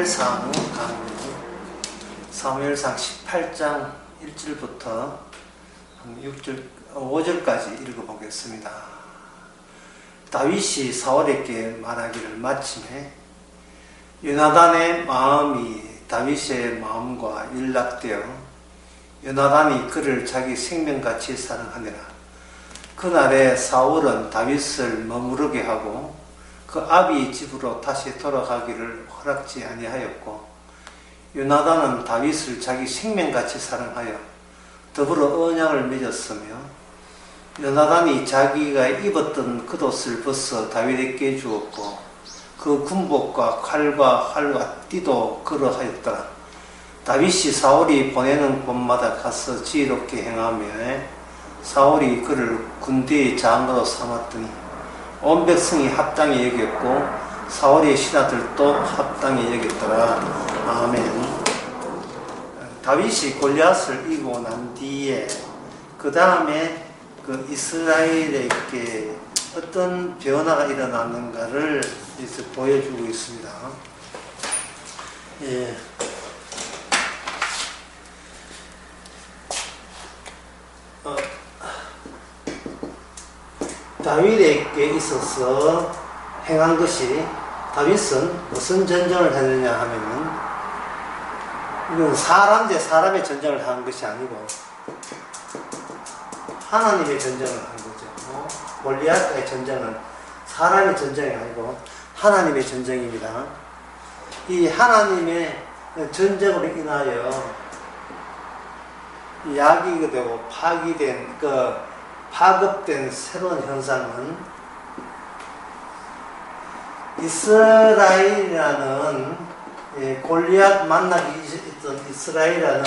사무엘상 강의 사무엘상 18장 1절부터 5절까지 읽어보겠습니다. 다윗이 사울에게 말하기를 마침에 요나단의 마음이 다윗의 마음과 일락되어 요나단이 그를 자기 생명같이 사랑하니라. 그날에 사울은 다윗을 머무르게 하고 그 아비 집으로 다시 돌아가기를 허락지 아니하였고, 요나단은 다윗을 자기 생명같이 사랑하여 더불어 언약을 맺었으며, 요나단이 자기가 입었던 겉옷을 벗어 다윗에게 주었고, 그 군복과 칼과 활과 띠도 그러하였더라. 다윗이 사울이 보내는 곳마다 가서 지혜롭게 행하며 사울이 그를 군대의 장로로 삼았더니 온 백성이 합당히 여겼고 사울의 신하들도 합당히 여겼더라. 아멘. 다윗이 골리앗을 이기고 난 뒤에 그 다음에 그 이스라엘에게 어떤 변화가 일어났는가를 이제 보여주고 있습니다. 예. 다윗에게 있어서 행한 것이, 다윗은 무슨 전쟁을 했느냐 하면은, 이건 사람 대 사람의 전쟁을 한 것이 아니고 하나님의 전쟁을 한 거죠. 골리앗과의 전쟁은 사람의 전쟁이 아니고 하나님의 전쟁입니다. 이 하나님의 전쟁으로 인하여 야기가 되고 파기된 파급된 새로운 현상은 이스라엘이라는 골리앗 만나기 있던 이스라엘이라는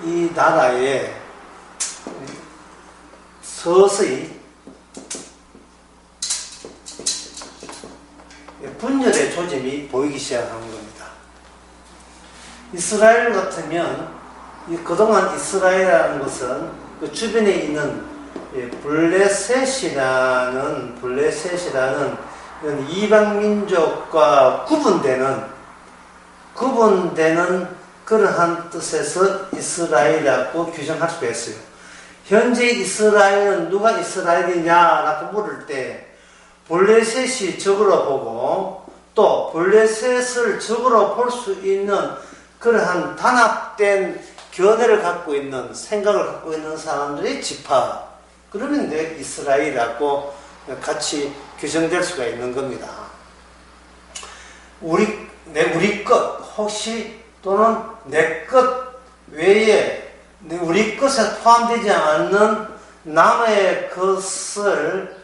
이 나라에 서서히 분열의 조짐이 보이기 시작한 겁니다. 이스라엘 같으면 그동안 이스라엘이라는 것은 그 주변에 있는 블레셋이라는 이방 민족과 구분되는 그러한 뜻에서 이스라엘이라고 규정할 수가 있어요. 현재 이스라엘은 누가 이스라엘이냐라고 물을 때 블레셋이 적으로 보고 또 블레셋을 적으로 볼 수 있는 그러한 단합된 견해를 갖고 있는, 생각을 갖고 있는 사람들의 지파, 그러면 내 이스라엘이라고 같이 규정될 수가 있는 겁니다. 우리 것 혹시 또는 내 것 외에 우리 것에 포함되지 않는 남의 것을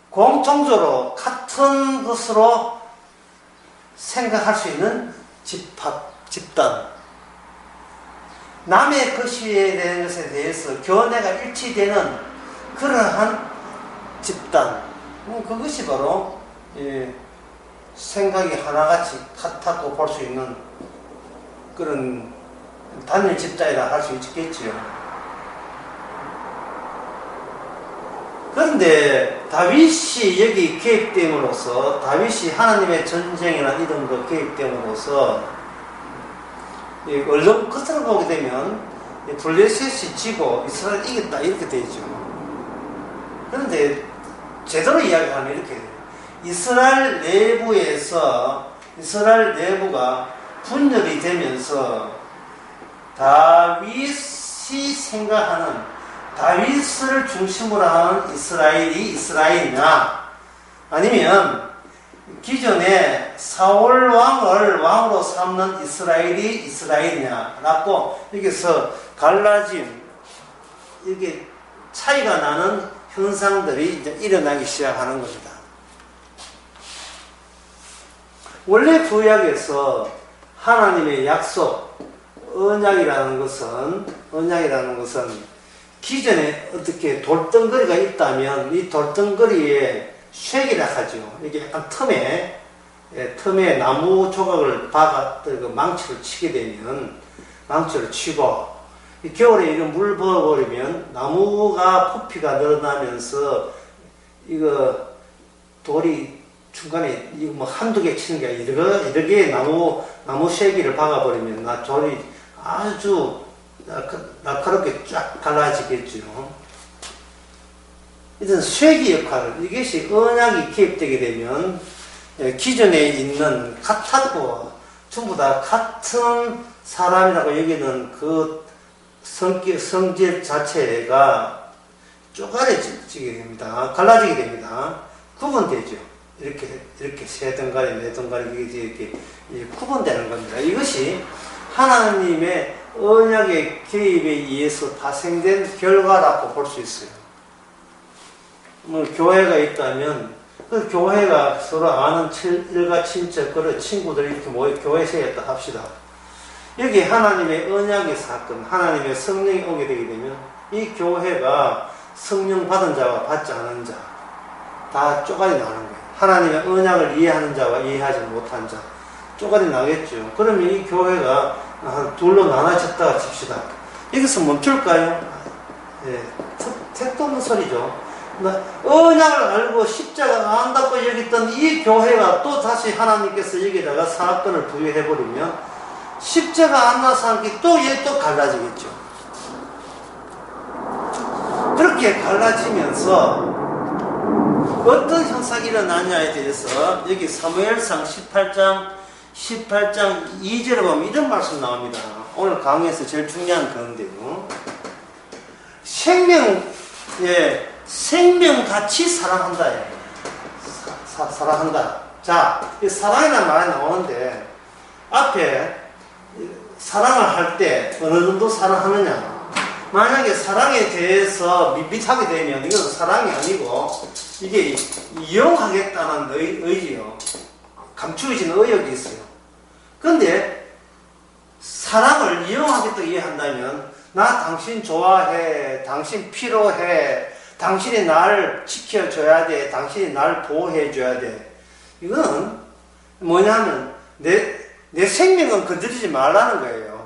공통적으로 같은 것으로 생각할 수 있는 집단, 남의 것에 대한 것에 대해서 견해가 일치되는 그러한 집단, 그것이 바로 생각이 하나같이 같다고 볼 수 있는 그런 단일 집단이라 할 수 있겠지요. 그런데 다윗이 여기 개입됨으로써, 다윗이 하나님의 전쟁이나 이름으로 개입됨으로써 얼른 끝을 보게 되면 블레셋이 지고 이스라엘이 이겼다 이렇게 되죠. 그런데 제대로 이야기하면 이렇게 돼요. 이스라엘 내부가 분열이 되면서 다윗이 생각하는, 다윗을 중심으로 하는 이스라엘이 이스라엘이냐, 아니면 기존에 사울 왕을 왕으로 삼는 이스라엘이 이스라엘이냐라고 여기서 갈라진, 이게 차이가 나는 현상들이 이제 일어나기 시작하는 겁니다. 원래 구약에서 하나님의 약속, 언약이라는 것은 기존에 어떻게 돌덩거리가 있다면 이 돌덩거리에 쉐기라 하죠. 이게 약간 틈에 나무 조각을 박아서 망치를 치게 되면, 망치를 치고 겨울에 이런 물 부어버리면 나무가 부피가 늘어나면서 이거 돌이 중간에 이거 뭐 한두 개 치는 게 아니라 여러 개의 나무 쇠기를 박아버리면 돌이 아주 날카롭게 쫙 갈라지겠죠. 이런 쇠기 역할을, 이것이 언약이 개입되게 되면 기존에 있는 같았고 전부 다 같은 사람이라고 여기는 그 성질 자체가 쪼가려지게 됩니다. 갈라지게 됩니다. 구분되죠. 이렇게 세 덩가리, 네 덩가리 이렇게 구분되는 겁니다. 이것이 하나님의 언약의 개입에 의해서 파생된 결과라고 볼 수 있어요. 뭐 교회가 있다면 그 교회가 서로 아는 일가 친척, 그런 친구들이 이렇게 모여 교회 세웠다 합시다. 여기 하나님의 언약의 사건, 하나님의 성령이 오게 되게 되면 이 교회가 성령 받은 자와 받지 않은 자 다 쪼가리 나는 거예요. 하나님의 언약을 이해하는 자와 이해하지 못한 자 쪼가리 나겠죠. 그러면 이 교회가 둘로 나눠졌다가 칩시다. 여기서 멈출까요? 예, 택도 없는 소리죠. 언약을 알고 십자가 안다고 여겼던 이 교회가 또 다시 하나님께서 여기다가 사건을 부여해버리면 십자가 안 나서 한 게 또 얘 또 갈라지겠죠. 그렇게 갈라지면서 어떤 현상이 일어나냐에 대해서 여기 사무엘상 18장 2절에 보면 이런 말씀 나옵니다. 오늘 강의에서 제일 중요한 건데요. 생명같이 사랑한다. 사랑한다. 자, 이 사랑이라는 말이 나오는데 앞에 사랑을 할 때 어느 정도 사랑하느냐. 만약에 사랑에 대해서 밋밋하게 되면 이건 사랑이 아니고 이게 이용하겠다는 의지요. 감추어진 의욕이 있어요. 그런데 사랑을 이용하겠다 이해한다면 나 당신 좋아해, 당신 필요해, 당신이 날 지켜줘야 돼, 당신이 날 보호해줘야 돼. 이거는 뭐냐면 내 생명은 건드리지 말라는 거예요.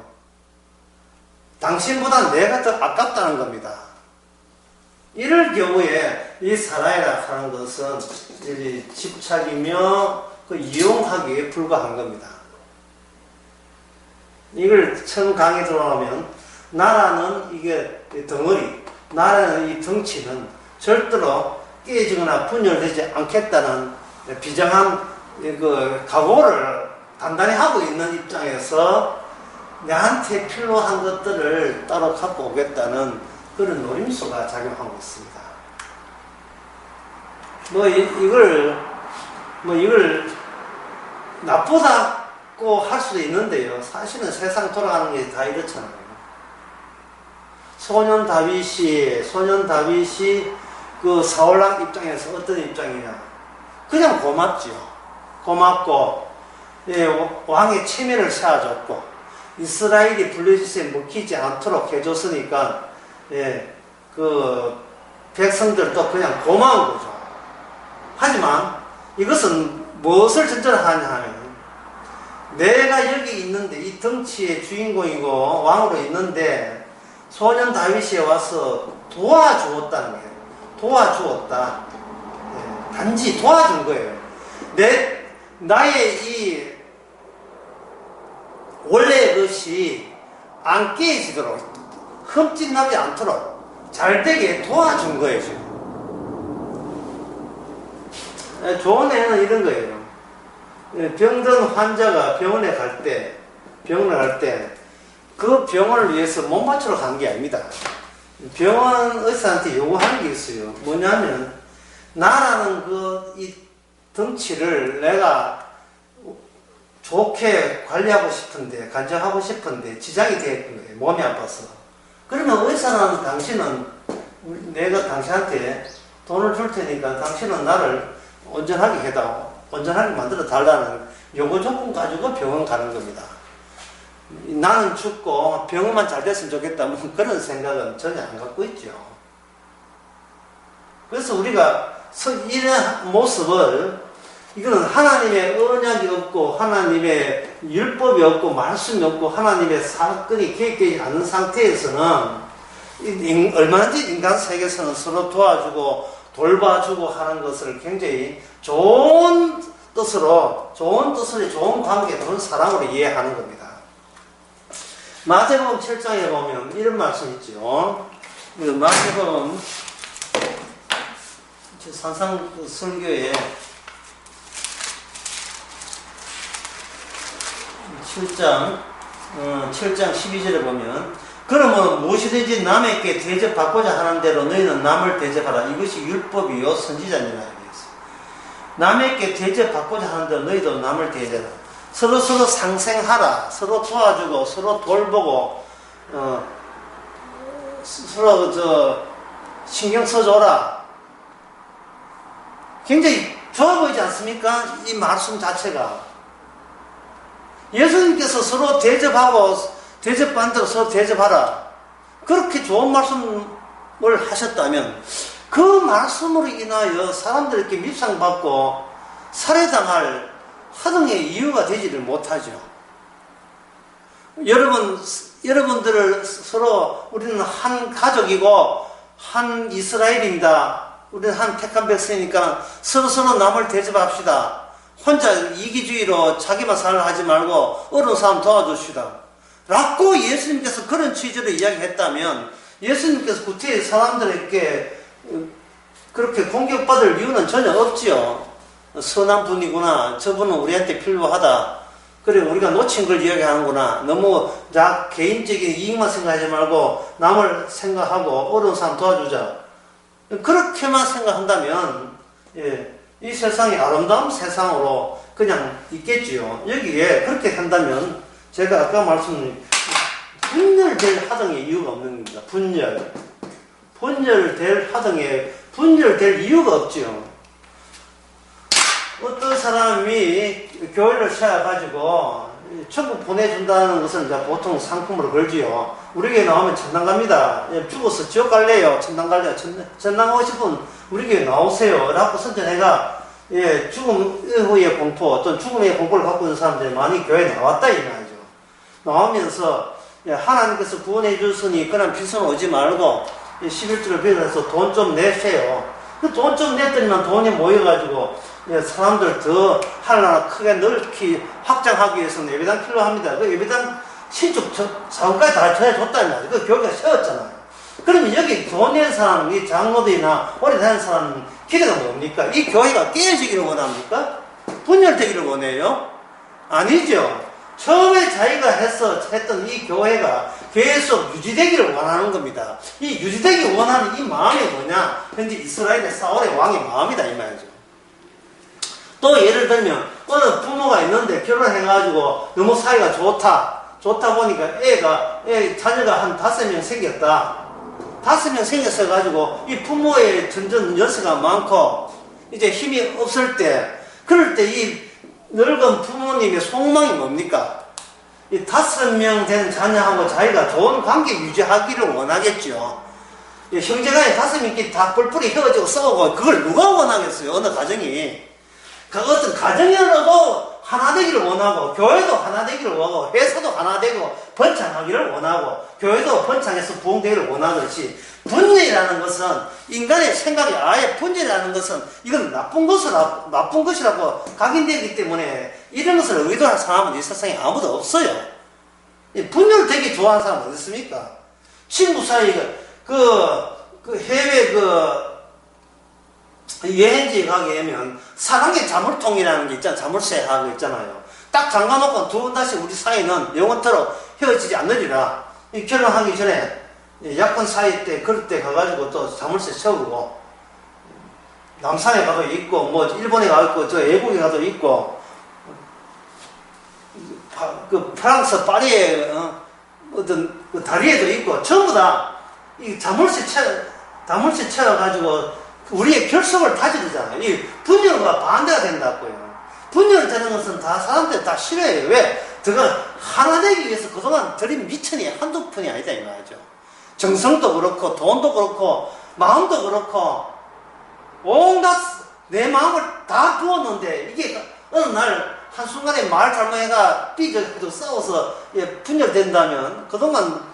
당신보다 내가 더 아깝다는 겁니다. 이럴 경우에 이 사랑이라 하는 것은 집착이며 그 이용하기에 불과한 겁니다. 이걸 처음 강의 들어오면 나라는 이게 덩어리, 나라는 이 덩치는 절대로 깨지거나 분열되지 않겠다는 비장한 그 각오를 단단히 하고 있는 입장에서 내한테 필요한 것들을 따로 갖고 오겠다는 그런 노림수가 작용하고 있습니다. 이걸 나쁘다고 할 수도 있는데요. 사실은 세상 돌아가는 게 다 이렇잖아요. 소년 다윗이 그 사울왕 입장에서 어떤 입장이냐? 그냥 고맙지요. 고맙고, 왕의 체면을 세워줬고, 이스라엘이 블레셋에 먹히지 않도록 해줬으니까, 그 백성들도 그냥 고마운 거죠. 하지만 이것은 무엇을 전제하냐 하면, 내가 여기 있는데, 이 덩치의 주인공이고 왕으로 있는데, 소년 다윗이 와서 도와주었다는 거예요. 도와주었다. 단지 도와준 거예요. 나의 이 원래의 것이 안 깨지도록, 흠집나지 않도록 잘 되게 도와준 거예요, 지금. 좋은 애는 이런 거예요. 병든 환자가 병원에 갈 때, 그 병원을 위해서 못 맞추러 간 게 아닙니다. 병원 의사한테 요구하는 게 있어요. 뭐냐면, 나라는 이 덩치를 내가 좋게 관리하고 싶은데, 간절하고 싶은데, 지장이 되는 거예요. 몸이 아파서. 그러면 의사는 당신은, 내가 당신한테 돈을 줄 테니까 당신은 나를 온전하게 만들어 달라는 요구 조건 가지고 병원 가는 겁니다. 나는 죽고 병원만 잘 됐으면 좋겠다, 뭐 그런 생각은 전혀 안 갖고 있죠. 그래서 우리가 이런 모습을, 이거는 하나님의 언약이 없고 하나님의 율법이 없고 말씀이 없고 하나님의 사건이 개입되지 않은 상태에서는 얼마든지 인간 세계에서는 서로 도와주고 돌봐주고 하는 것을 굉장히 좋은 뜻으로, 좋은 관계, 좋은 사랑으로 이해하는 겁니다. 마태복음 7장에 보면 이런 말씀 있죠. 마태복음 산상 설교에 7장 12절에 보면 그러므로 무엇이든지 남에게 대접받고자 하는 대로 너희는 남을 대접하라. 이것이 율법이요 선지자니라 되었어요. 남에게 대접받고자 하는 대로 너희도 남을 대접하라. 서로 상생하라. 서로 도와주고 서로 돌보고 서로 신경 써줘라. 굉장히 좋아 보이지 않습니까? 이 말씀 자체가. 예수님께서 서로 대접하고 대접받는 대로 서로 대접하라. 그렇게 좋은 말씀을 하셨다면 그 말씀으로 인하여 사람들에게 밉상받고 살해당할 하등의 이유가 되지를 못하죠. 여러분들을 서로 우리는 한 가족이고 한 이스라엘입니다. 우리는 한 택한 백성이니까 서로 남을 대접합시다. 혼자 이기주의로 자기만 살라 하지 말고 어려운 사람 도와줍시다. 라고 예수님께서 그런 취지로 이야기했다면 예수님께서 구태의 사람들에게 그렇게 공격받을 이유는 전혀 없지요. 선한 분이구나. 저분은 우리한테 필요하다. 그래 우리가 놓친 걸 이야기하는구나. 너무 개인적인 이익만 생각하지 말고 남을 생각하고 어려운 사람 도와주자. 그렇게만 생각한다면 이 세상이 아름다운 세상으로 그냥 있겠지요. 여기에 그렇게 한다면 제가 아까 말씀드린 분열될 하등의 이유가 없는 겁니다. 분열될 이유가 없지요. 어떤 사람이 교회를 세워가지고 천국 보내준다는 것은 이제 보통 상품으로 걸지요. 우리 교회 나오면 천당 갑니다. 죽어서 지옥 갈래요? 천당 갈래요? 천당 가고 싶으면 우리 교회 나오세요. 라고 선전해가 죽음 후의 공포, 또는 죽음의 공포를 갖고 있는 사람들이 많이 교회에 나왔다 이 말이죠. 나오면서 하나님께서 구원해 주셨으니 그냥 빚은 오지 말고 11조를 빌어서 돈 좀 내세요. 그 돈 좀 냈더니만 돈이 모여가지고 사람들 더 하나하나 크게 넓게 확장하기 위해서는 예배당 필요합니다. 그 예배당 신축 사업까지 다 해줬다는 말이에요. 그 교회가 세웠잖아요. 그러면 여기 돈 낸 사람, 이 장로들이나 오래 다니는 사람은 기대가 뭡니까? 이 교회가 깨지기를 원합니까? 분열되기를 원해요? 아니죠. 처음에 자기가 했던 이 교회가 계속 유지되기를 원하는 겁니다. 이 유지되기 원하는 이 마음이 뭐냐? 현재 이스라엘의 사울의 왕의 마음이다 이 말이죠. 또 예를 들면 어느 부모가 있는데 결혼해가지고 너무 사이가 좋다 보니까 자녀가 한 5명 생겼다. 5명 생겼어가지고 이 부모의 전전 연세가 많고 이제 힘이 없을 때, 그럴 때 이 늙은 부모님의 속망이 뭡니까? 이 5명 된 자녀하고 자기가 좋은 관계 유지하기를 원하겠죠. 형제간에 5명끼리 다 뿔뿔이 헤어지고 싸우고 그걸 누가 원하겠어요? 어느 가정이. 그 어떤 가정이라도 하나 되기를 원하고, 교회도 하나 되기를 원하고, 회사도 하나 되고 번창하기를 원하고, 교회도 번창해서 부흥되기를 원하듯이, 분열이라는 것은, 인간의 생각이 아예 분열이라는 것은 이건 나쁜 것이라고 각인되기 때문에 이런 것을 의도한 사람은 이 세상에 아무도 없어요. 분열되기 좋아하는 사람은 어디 있습니까? 친구 사이가 해외 여행지 가게 되면 사랑의 자물통이라는 게 있잖아요. 자물쇠하고 있잖아요. 딱 잠가놓고 두 번 다시 우리 사이는 영원토록 헤어지지 않으리라. 결혼하기 전에 약혼 사이 때 그럴 때 가가지고 또 자물쇠 채우고, 남산에 가도 있고 뭐 일본에 가도 있고 저 외국에 가도 있고, 그 프랑스 파리에 어떤 그 다리에도 있고 전부 다 이 자물쇠 채워가지고 우리의 결속을 다지잖아요. 이 분열과 반대가 된다고요. 분열되는 것은 다 사람들 다 싫어해요. 왜? 그가 하나 되기 위해서 그동안 들인 미천이 한두 푼이 아니다 이 말이죠. 정성도 그렇고 돈도 그렇고 마음도 그렇고 온갖 내 마음을 다 부었는데 이게 어느 날 한순간에 말 잘못해가 삐져도 싸워서 분열된다면 그동안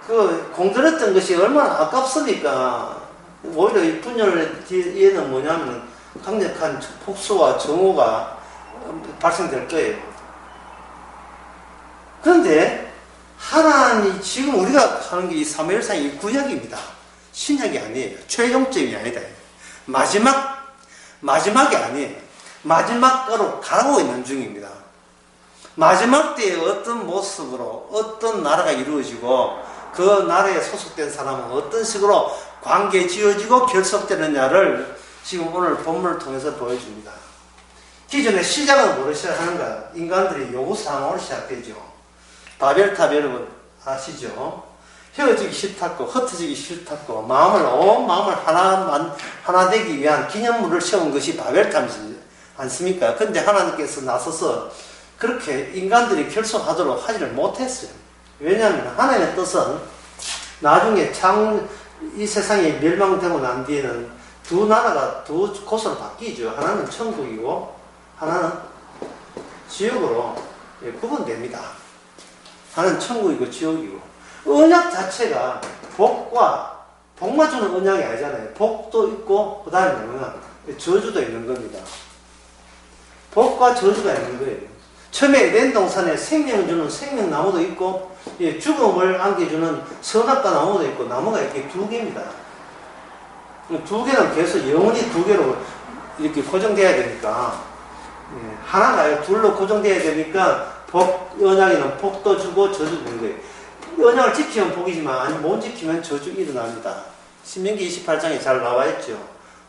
그 공들였던 것이 얼마나 아깝습니까? 오히려 이 분열 뒤에는 뭐냐면 강력한 폭소와 정오가 발생될 거예요. 그런데 하나님 지금 우리가 하는 게 이 사무엘상이 구약입니다. 신약이 아니에요. 최종점이 아니다. 마지막이 아니에요. 마지막으로 가고 있는 중입니다. 마지막 때에 어떤 모습으로 어떤 나라가 이루어지고 그 나라에 소속된 사람은 어떤 식으로 관계 지어지고 결속되느냐를 지금 오늘 본문을 통해서 보여줍니다. 기존의 시작은 뭐로 시작하는가? 인간들이 요구사항으로 시작되죠. 바벨탑 여러분 아시죠? 헤어지기 싫다고 흩어지기 싫다고 온 마음을 하나 되기 위한 기념물을 세운 것이 바벨탑이지 않습니까? 근데 하나님께서 나서서 그렇게 인간들이 결속하도록 하지를 못했어요. 왜냐하면 하나님의 뜻은 나중에 이 세상이 멸망되고 난 뒤에는 두 나라가 두 곳으로 바뀌죠. 하나는 천국이고 하나는 지옥으로 구분됩니다. 하나는 천국이고 지옥이고. 언약 자체가 복만 주는 언약이 아니잖아요. 복도 있고 그 다음에 뭐냐 저주도 있는 겁니다. 복과 저주가 있는 거예요. 처음에 에덴 동산에 생명을 주는 생명나무도 있고 죽음을 안겨주는 선악과 나무도 있고 나무가 이렇게 두 개입니다. 두 개는 계속 영원히 두 개로 이렇게 고정돼야 되니까 하나가 둘로 고정돼야 되니까 언약에는 복도 주고 저주도 있는 거예요. 언약을 지키면 복이지만 아니 못 지키면 저주 일어납니다. 신명기 28장에 잘 나와 있죠.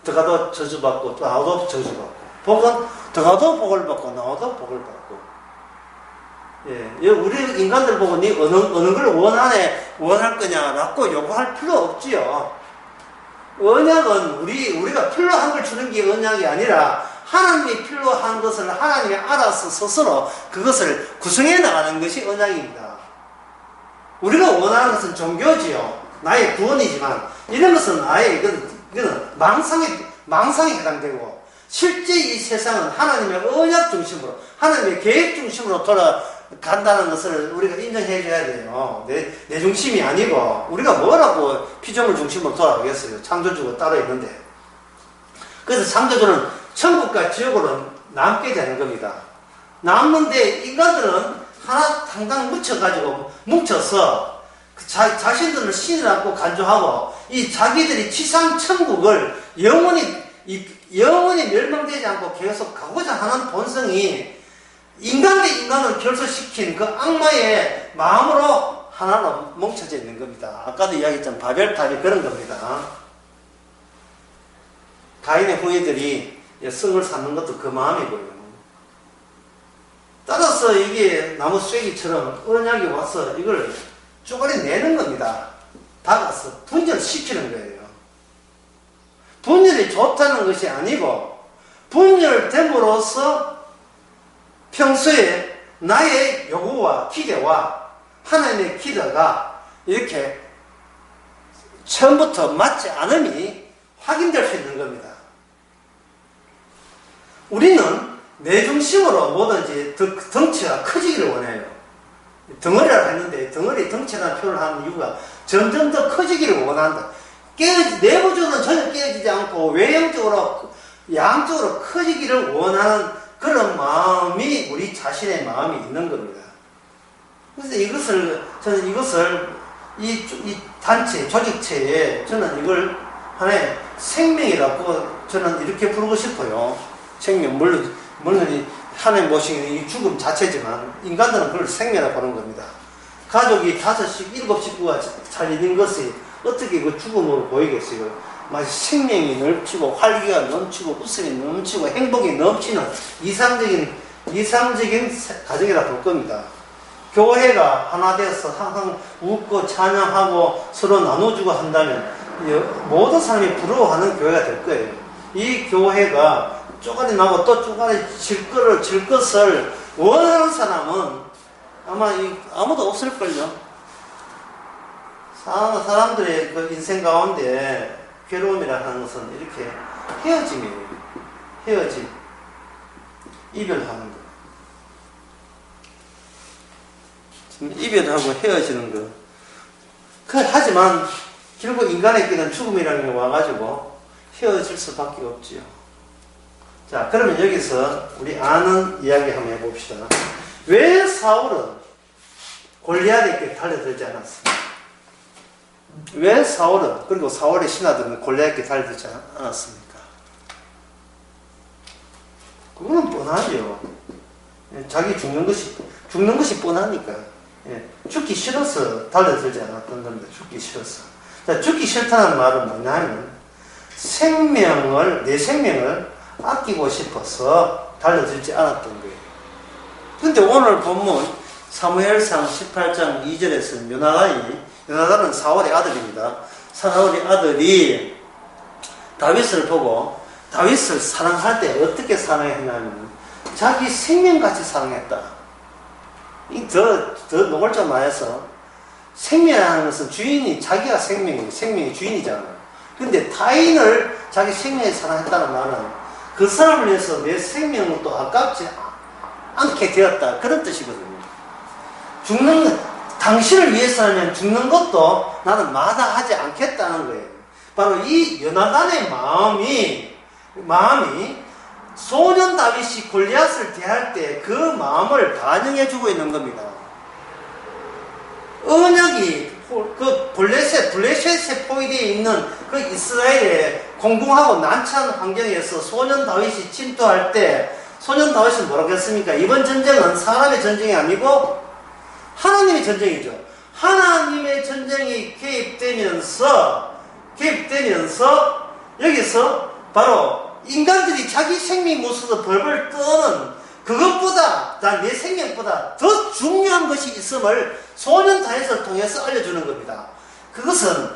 들어가도 저주받고 나와도 저주받고 복은 들어가도 복을 받고 나와도 복을 받고. 우리 인간들 보고 니 어느 걸 원할 거냐라고 요구할 필요 없지요. 언약은 우리가 필요한 걸 주는 게 언약이 아니라 하나님이 필요한 것을 하나님이 알아서 스스로 그것을 구성해 나가는 것이 언약입니다. 우리가 원하는 것은 종교지요. 나의 구원이지만 이런 것은 아예 이거는 망상에 해당되고 실제 이 세상은 하나님의 언약 중심으로 하나님의 계획 중심으로 돌아간다는 것을 우리가 인정해 줘야 돼요. 내 중심이 아니고 우리가 뭐라고 피조물 중심으로 돌아가겠어요. 창조주가 따로 있는데. 그래서 창조주는 천국과 지옥으로 남게 되는 겁니다. 남는데 인간들은 하나 당당 뭉쳐서 자신들을 신이라고 간주하고 이 자기들이 지상 천국을 영원히 멸망되지 않고 계속 가고자 하는 본성이 인간 대 인간을 결속시킨 그 악마의 마음으로 하나로 뭉쳐져 있는 겁니다. 아까도 이야기했던 바벨탑이 그런 겁니다. 가인의 후예들이 성을 쌓는 것도 그 마음이고요. 따라서 이게 나무 쐐기처럼 언약이 와서 이걸 쪼가리 내는 겁니다. 박아서 분열시키는 거예요. 분열이 좋다는 것이 아니고 분열됨으로써 평소에 나의 요구와 기대와 하나님의 기대가 이렇게 처음부터 맞지 않음이 확인될 수 있는 겁니다. 우리는 내 중심으로 뭐든지 덩치가 커지기를 원해요. 덩어리라고 했는데 덩치라는 표현을 하는 이유가 점점 더 커지기를 원한다. 내부적으로는 전혀 깨어지지 않고 외형적으로 양쪽으로 커지기를 원하는 그런 마음이 우리 자신의 마음이 있는 겁니다. 그래서 저는 이것을 이 단체, 조직체에 저는 이걸 하나의 생명이라고 저는 이렇게 부르고 싶어요. 생명, 물론 이 하나님 모신 이 죽음 자체지만 인간들은 그걸 생명이라고 하는 겁니다. 가족이 5식, 7식구가 잘 있는 것이 어떻게 그 죽음으로 보이겠어요? 마치 생명이 넘치고 활기가 넘치고 웃음이 넘치고 행복이 넘치는 이상적인 가정이라 볼 겁니다. 교회가 하나 되어서 항상 웃고 찬양하고 서로 나눠주고 한다면 모든 사람이 부러워하는 교회가 될 거예요. 이 교회가 쪼가리 나고 또 쪼가리 질 것을 원하는 사람은 아마 아무도 없을걸요. 사람들의 그 인생 가운데 괴로움이라는 것은 이렇게 헤어짐이에요. 헤어짐. 이별하는 거. 지금 이별하고 헤어지는 거. 하지만 결국 인간에게는 죽음이라는 게 와가지고 헤어질 수밖에 없지요. 자, 그러면 여기서 우리 아는 이야기 한번 해봅시다. 왜 사울은 골리앗에게 달려들지 않았습니까? 왜 사울은, 그리고 사울의 신하들은 골리앗에게 달려들지 않았습니까? 그거는 뻔하죠. 자기 죽는 것이 뻔하니까. 죽기 싫어서 달려들지 않았던 겁니다. 죽기 싫어서. 자, 죽기 싫다는 말은 뭐냐면, 내 생명을 아끼고 싶어서 달려들지 않았던 거예요. 근데 오늘 본문, 사무엘상 18장 2절에서는 요나단은 사울의 아들입니다. 사울의 아들이 다윗을 보고, 다윗을 사랑할 때 어떻게 사랑했냐면, 자기 생명같이 사랑했다. 더 노골적 말해서, 생명이라는 것은 자기가 생명이 주인이잖아. 근데 타인을 자기 생명에 사랑했다는 말은 그 사람을 위해서 내 생명을 또 아깝지 않게 되었다. 그런 뜻이거든요. 당신을 위해서라면 죽는 것도 나는 마다하지 않겠다는 거예요. 바로 이 요나단의 마음이 소년 다윗이 골리앗을 대할 때 그 마음을 반영해주고 있는 겁니다. 언약이 블레셋의 포위되어 있는 그 이스라엘의 공공하고 난처한 환경에서 소년 다윗이 침투할 때 소년 다윗은 뭐라고 했습니까? 이번 전쟁은 사람의 전쟁이 아니고 하나님의 전쟁이죠. 하나님의 전쟁이 개입되면서 여기서 바로 인간들이 자기 생명 모습으로 벌벌 떠는 그것보다, 내 생명보다 더 중요한 것이 있음을 소년 다윗을 통해서 알려주는 겁니다. 그것은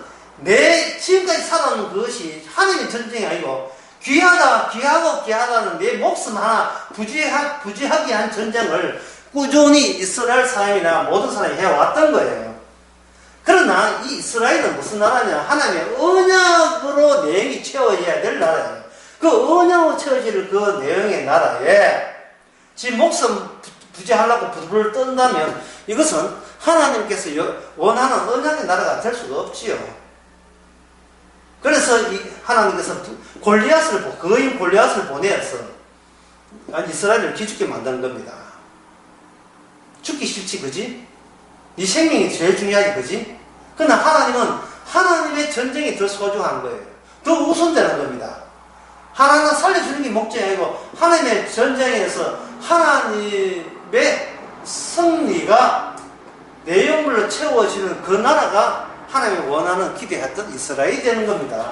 지금까지 살아온 그것이 하나님의 전쟁이 아니고 귀하다는 내 목숨 하나 부지하게 한 전쟁을 꾸준히 이스라엘 사람이나 모든 사람이 해왔던 거예요. 그러나 이 이스라엘은 무슨 나라냐? 하나님의 언약으로 내용이 채워져야 될 나라예요. 그 언약으로 채워질 그 내용의 나라에 지금 목숨 부지하려고 부들부들 떤다면 이것은 하나님께서 원하는 언약의 나라가 될 수가 없지요. 그래서 하나님께서 거인 골리앗을 보내서 이스라엘을 기죽게 만드는 겁니다. 죽기 싫지, 그지? 네 생명이 제일 중요하지, 그지? 그러나 하나님은 하나님의 전쟁이 더 소중한 거예요. 더 우선되는 겁니다. 하나님 살려주는 게 목적이 아니고 하나님의 전쟁에서 하나님의 승리가 내용물로 채워지는 그 나라가 하나님이 원하는 기대했던 이스라엘이 되는 겁니다.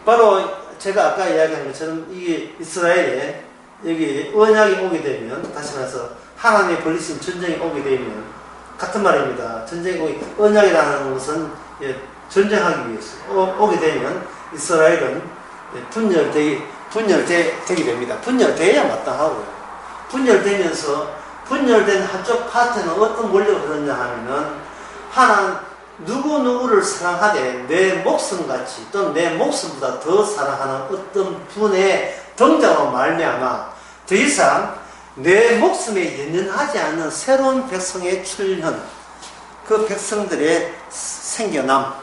바로 제가 아까 이야기한 것처럼 이게 이스라엘에 여기 언약이 오게 되면, 다시 말해서 하나님의 벌리신 전쟁이 오게 되면, 같은 말입니다. 언약이라는 것은 전쟁하기 위해서 오게 되면 이스라엘은 분열되게 됩니다. 분열돼야 마땅하고요. 분열된 한쪽 파트는 어떤 원리가 그러냐 하면은, 누구를 사랑하되 내 목숨같이 또는 내 목숨보다 더 사랑하는 어떤 분의 등장으로 말미암아 더 이상 내 목숨에 연연하지 않는 새로운 백성의 출현, 그 백성들의 생겨남,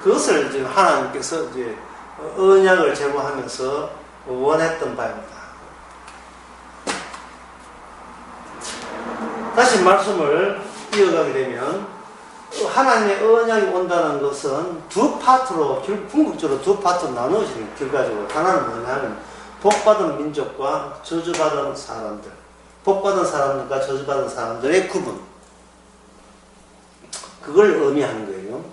그것을 지금 하나님께서 이제 언약을 제공하면서 원했던 바입니다. 다시 말씀을 이어가게 되면, 하나님의 언약이 온다는 것은 두 파트로, 궁극적으로 두 파트로 나누어지는 결과적으로, 하나는 뭐냐면 복받은 민족과 저주받은 사람들, 복받은 사람들과 저주받은 사람들의 구분, 그걸 의미하는 거예요.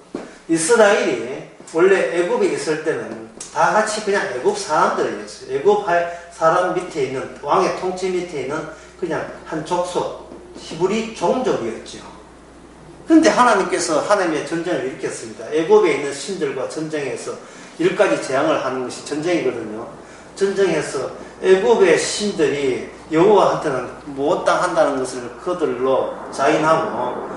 이스라엘이 원래 애굽에 있을 때는 다 같이 그냥 애굽 사람들이었어요. 애굽 사람 밑에 있는, 왕의 통치 밑에 있는 그냥 한 족속, 히브리 종족이었죠. 그런데 하나님께서 하나님의 전쟁을 일으켰습니다. 애굽에 있는 신들과 전쟁해서 10가지 재앙을 하는 것이 전쟁이거든요. 전쟁해서 애굽의 신들이 여호와한테는 못당한다는 것을 그들로 자인하고,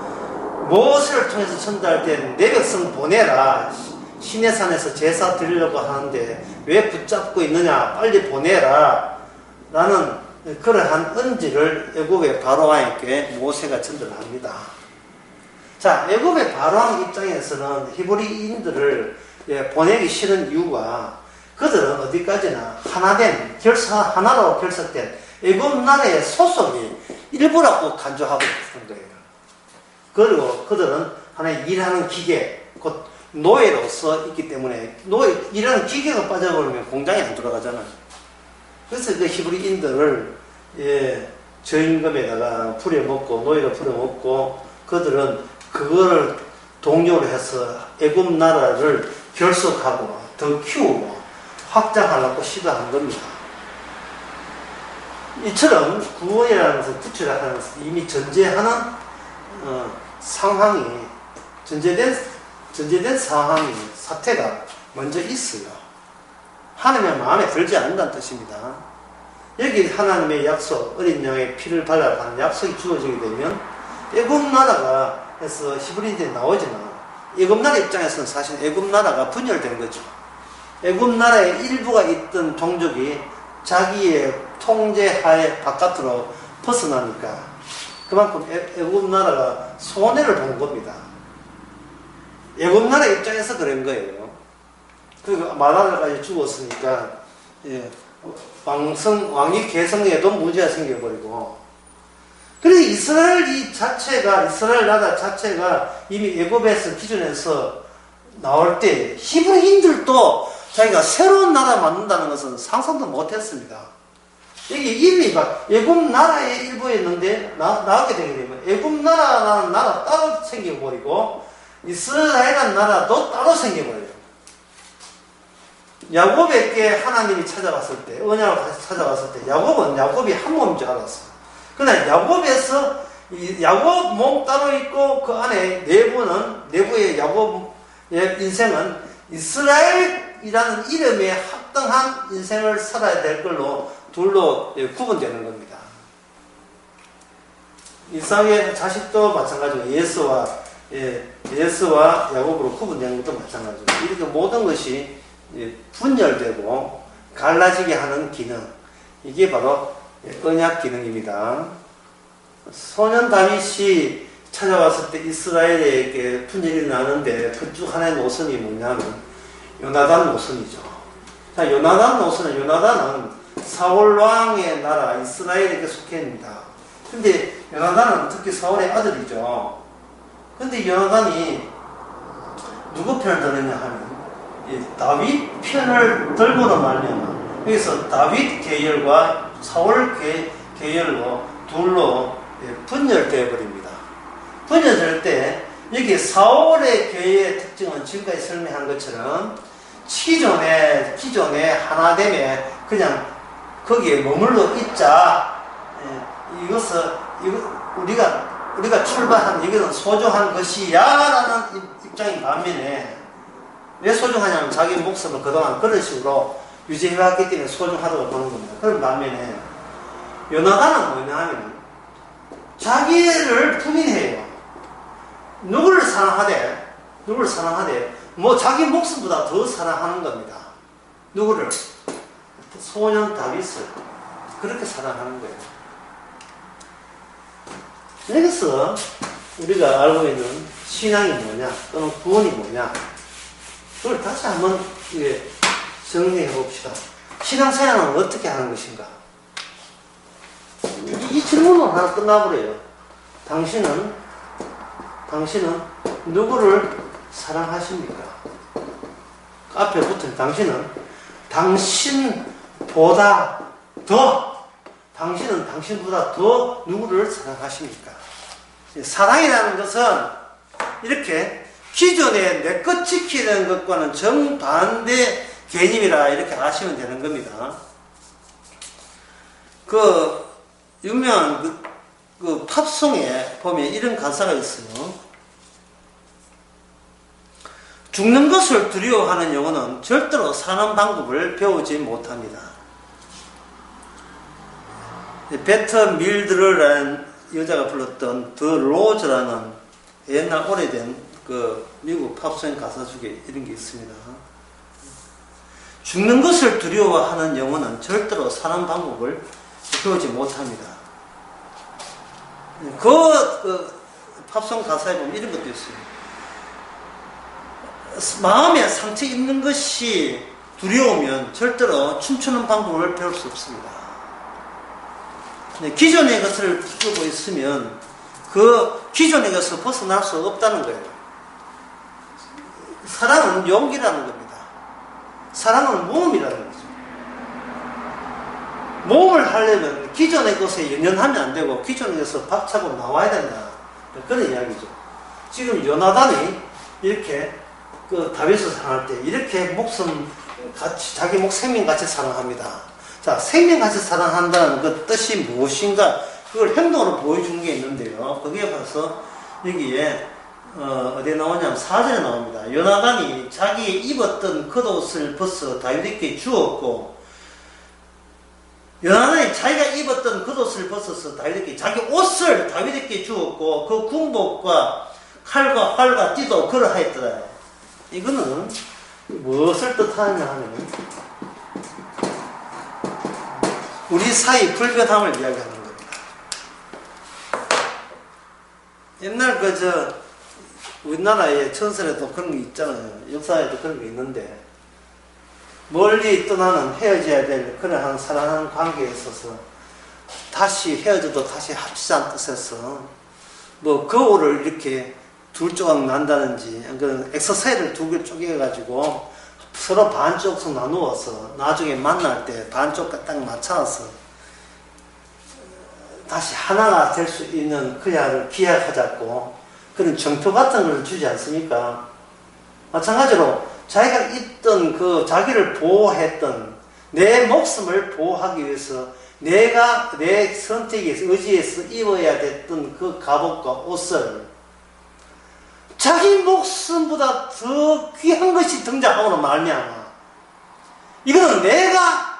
모세를 통해서 전달할 때는 내 백성 보내라, 시내 산에서 제사 드리려고 하는데 왜 붙잡고 있느냐, 빨리 보내라 라는 그러한 언지를 애굽의 바로왕에게 모세가 전달합니다. 자, 애굽의 바로왕 입장에서는 히브리인들을 보내기 싫은 이유가 그들은 어디까지나 하나된, 하나로 결석된 애굽 나라의 소속이 일부라고 간주하고 있는 거예요. 그리고 그들은 하나의 일하는 기계, 곧 노예로서 있기 때문에 일하는 기계가 빠져버리면 공장이 안 돌아가잖아요. 그래서 그 히브리인들을 저임금에다가 부려먹고 노예로 부려먹고 그들은 그거를 동료로 해서 애굽 나라를 결속하고 더 키우고 확장하려고 시도한 겁니다. 이처럼 구원이라는 것을 구출하는 것은 이미 전제하는 상황이 전제된 상황이 사태가 먼저 있어요. 하나님의 마음에 들지 않는다는 뜻입니다. 여기 하나님의 약속, 어린 양의 피를 발라가는 약속이 주어지게 되면 애굽 나라가 해서 히브리인들이 나오지만 애굽 나라 입장에서는 사실 애굽 나라가 분열된 거죠. 애굽 나라의 일부가 있던 종족이 자기의 통제하에 바깥으로 벗어나니까 그만큼 애굽 나라가 손해를 본 겁니다. 애굽 나라 입장에서 그런 거예요. 그리고 마다들까지 죽었으니까 왕위 계승에도 문제가 생겨버리고, 그래서 이스라엘 나라 자체가 이미 애굽에서 기준에서 나올 때 히브리인들도 자기가 새로운 나라 만든다는 것은 상상도 못했습니다. 이게 이미 막 애굽 나라의 일부였는데 나오게 되게 되면 애굽 나라라는 나라 따로 생겨버리고 이스라엘이라는 나라도 따로 생겨버려요. 야곱에게 하나님이 찾아갔을 때, 언약을 다시 찾아갔을 때 야곱이 한 몸인 줄 알았어요. 그러나 야곱에서 야곱 몸 따로 있고 그 안에 내부의 야곱의 인생은 이스라엘이라는 이름에 합당한 인생을 살아야 될 걸로 둘로 구분되는 겁니다. 이삭의 자식도 마찬가지고 예수와 야곱으로 구분되는 것도 마찬가지고, 이렇게 모든 것이 분열되고 갈라지게 하는 기능, 이게 바로 언약 기능입니다. 소년 다윗이 찾아왔을 때 이스라엘에게 분열이 나는데 그중 하나의 노선이 뭐냐면 요나단 노선이죠. 자, 요나단은 사울 왕의 나라 이스라엘에게 속해 있습니다. 근데 요나단은 특히 사울의 아들이죠. 근데 요나단이 누구 편을 들었냐 하면 다윗 편을 들고도 말미암아 여기서 다윗 계열과 사울 계열로 둘로 분열되어 버립니다. 분열될 때 여기 사울의 교회의 특징은 지금까지 설명한 것처럼 기존의 하나됨에 그냥 거기에 머물러 있자. 우리가 출발한 이것은 소중한 것이야 라는 입장인 반면에, 왜 소중하냐면 자기 목숨을 그동안 그런 식으로 유지해왔기 때문에 소중하다고 보는 겁니다. 그런 반면에 요나단은 뭐냐 하면 자기를 부인해요. 누구를 사랑하되 뭐 자기 목숨보다 더 사랑하는 겁니다. 누구를? 소년 다윗을 그렇게 사랑하는 거예요. 여기서 우리가 알고 있는 신앙이 뭐냐 또는 구원이 뭐냐, 그걸 다시 한번 정리해 봅시다. 신앙생활은 어떻게 하는 것인가? 이 질문은 하나 끝나버려요. 당신은 누구를 사랑하십니까? 앞에 붙은 당신은 당신보다 더 누구를 사랑하십니까? 사랑이라는 것은 이렇게 기존에 내 것 지키는 것과는 정반대 개념이라 이렇게 아시면 되는 겁니다. 그 유명한 그 팝송에 보면 이런 가사가 있어요. 죽는 것을 두려워하는 영혼은 절대로 사는 방법을 배우지 못합니다. 베터 밀드러라는 여자가 불렀던 더 로즈라는 옛날 오래된 그 미국 팝송 가사 중에 이런 게 있습니다. 죽는 것을 두려워하는 영혼은 절대로 사는 방법을 배우지 못합니다. 팝송 가사에 보면 이런 것도 있어요. 마음에 상처 입는 것이 두려우면 절대로 춤추는 방법을 배울 수 없습니다. 기존의 것을 쓰고 있으면 그 기존의 것을 벗어날 수 없다는 거예요. 사랑은 용기라는 겁니다. 사랑은 모험이라는 거죠. 모험을 하려면 기존의 것에 연연하면 안 되고 기존의 것을 박차고 나와야 된다. 그런 이야기죠. 지금 요나단이 이렇게 그 다윗을 사랑할 때 이렇게 목숨 같이 자기 생명같이 사랑합니다. 자, 생명같이 사랑한다는 그 뜻이 무엇인가 그걸 행동으로 보여주는 게 있는데요. 거기에 가서 여기에 어디에 나오냐면 4절에 나옵니다. 요나단이 자기 입었던 겉옷을 벗어 다윗에게 주었고 요나단이 자기가 입었던 겉옷을 벗어서 다윗에게 자기 옷을 다윗에게 주었고 그 군복과 칼과 활과 띠도 그러하였더라. 이거는 무엇을 뜻하느냐 하면 우리 사이 불변함을 이야기하는 겁니다. 옛날 우리나라의 전설에도 그런 게 있잖아요. 역사에도 그런 게 있는데 멀리 떠나는 헤어져야 될 그러한 사랑하는 관계에 있어서 다시 헤어져도 다시 합치자는 뜻에서 뭐 거울을 이렇게 둘 조각 난다든지 그 엑서사이즈를 두 개 쪼개가지고 서로 반쪽씩 나누어서 나중에 만날 때 반쪽 딱 맞춰서 다시 하나가 될 수 있는 그야를 기약하자고 그런 정표 같은 걸 주지 않습니까? 마찬가지로 자기가 있던 그 자기를 보호했던 내 목숨을 보호하기 위해서 내가 내 선택에 의지에서 입어야 됐던 그 갑옷과 옷을 자기 목숨보다 더 귀한 것이 등장하고는 말미암아 이거는 내가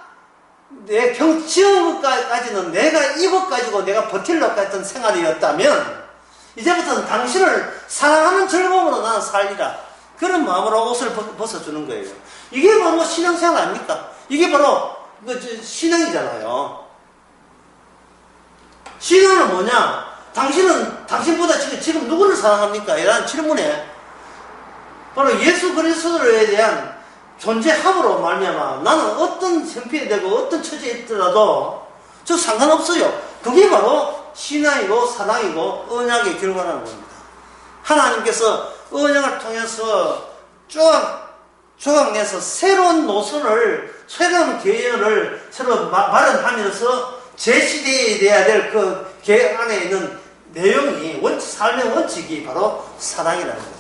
내 경치한 것까지는 내가 입어가지고 내가 버틸려고 했던 생활이었다면 이제부터는 당신을 사랑하는 즐거움으로 나는 살리라. 그런 마음으로 옷을 벗어주는 거예요. 이게 바로 신앙생활 아닙니까? 이게 바로 신앙이잖아요. 신앙은 뭐냐? 당신은 당신보다 지금 누구를 사랑합니까? 이라는 질문에 바로 예수 그리스도에 대한 존재함으로 말미암아 나는 어떤 형편이 되고 어떤 처지에 있더라도 저 상관없어요. 그게 바로 신앙이고 사랑이고 언약의 결과라는 겁니다. 하나님께서 언약을 통해서 조각내서 새로운 노선을 새로운 계획을 새로 마련하면서 제시되어야 될 그 계획 안에 있는 내용이 삶의 원칙이 바로 사랑이라는 거죠.